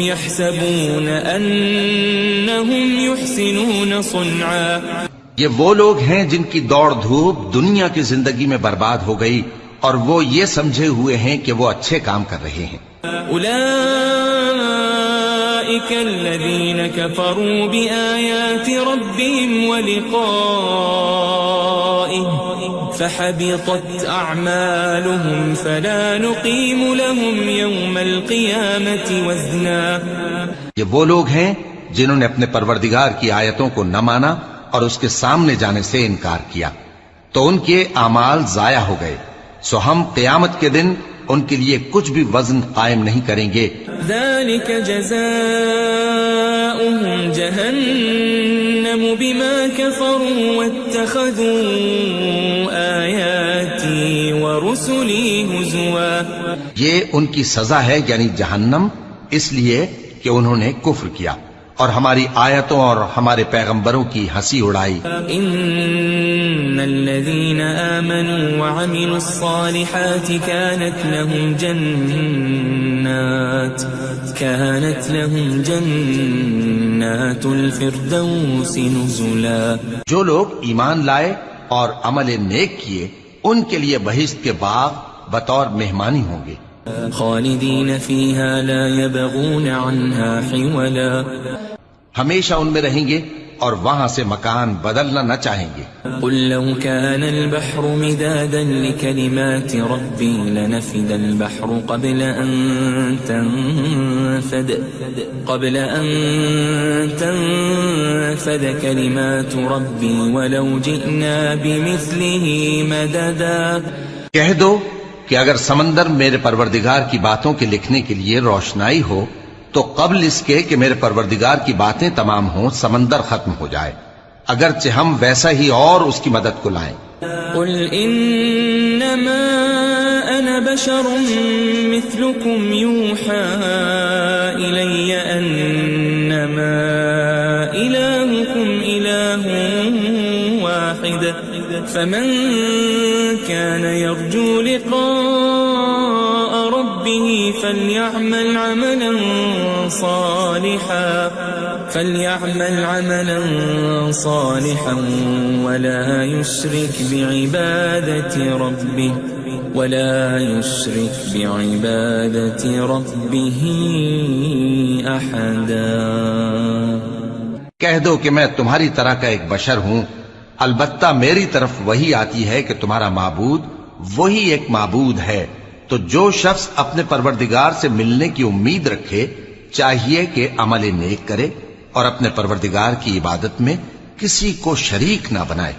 يحسبون أنهم يحسنون صنعا. یہ وہ لوگ ہیں جن کی دوڑ دھوپ دنیا کی زندگی میں برباد ہو گئی اور وہ یہ سمجھے ہوئے ہیں کہ وہ اچھے کام کر رہے ہیں. أولئك الذين كفروا بآيات ربهم ولقائه فحبطت أعمالهم فلا نقيم لهم يوم القيامة وزنا. یہ وہ لوگ ہیں جنہوں نے اپنے پروردگار کی آیتوں کو نہ مانا اور اس کے سامنے جانے سے انکار کیا تو ان کے اعمال ضائع ہو گئے، سو ہم قیامت کے دن ان کے لیے کچھ بھی وزن قائم نہیں کریں گے. ذلك جزاؤهم جهنم بما كفروا واتخذوا آياتي ورسلي هزوا. یہ ان کی سزا ہے یعنی جہنم، اس لیے کہ انہوں نے کفر کیا اور ہماری آیتوں اور ہمارے پیغمبروں کی ہنسی اڑائی. ان الذين آمنوا وعملوا الصالحات كانت لهم جنات الفردوس نزلا. جو لوگ ایمان لائے اور عمل نیک کیے ان کے لیے بہشت کے باغ بطور مہمانی ہوں گے. خالدین فیہا لا یبغون عنہا حولا. ہمیشہ ان میں رہیں گے اور وہاں سے مکان بدلنا نہ چاہیں گے. قل لو كان البحر مدادا لكلمات ربي لنفد البحر قبل أن تنفد كلمات ربي ولو جئنا بمثله مددا. کہہ دو کہ اگر سمندر میرے پروردگار کی باتوں کے لکھنے کے لیے روشنائی ہو تو قبل اس کے کہ میرے پروردگار کی باتیں تمام ہوں سمندر ختم ہو جائے، اگرچہ ہم ویسا ہی اور اس کی مدد کو لائیں. قل انما انا بشر مثلكم يوحى الي انما الهكم اله واحد فمن كان يرجو لقاء ربه فليعمل عملا صالحا ولا يشرك بعبادة ربه أحدا. کہہ دو کہ میں تمہاری طرح کا ایک بشر ہوں، البتہ میری طرف وہی آتی ہے کہ تمہارا معبود وہی ایک معبود ہے. تو جو شخص اپنے پروردگار سے ملنے کی امید رکھے چاہیے کہ عمل نیک کرے اور اپنے پروردگار کی عبادت میں کسی کو شریک نہ بنائے.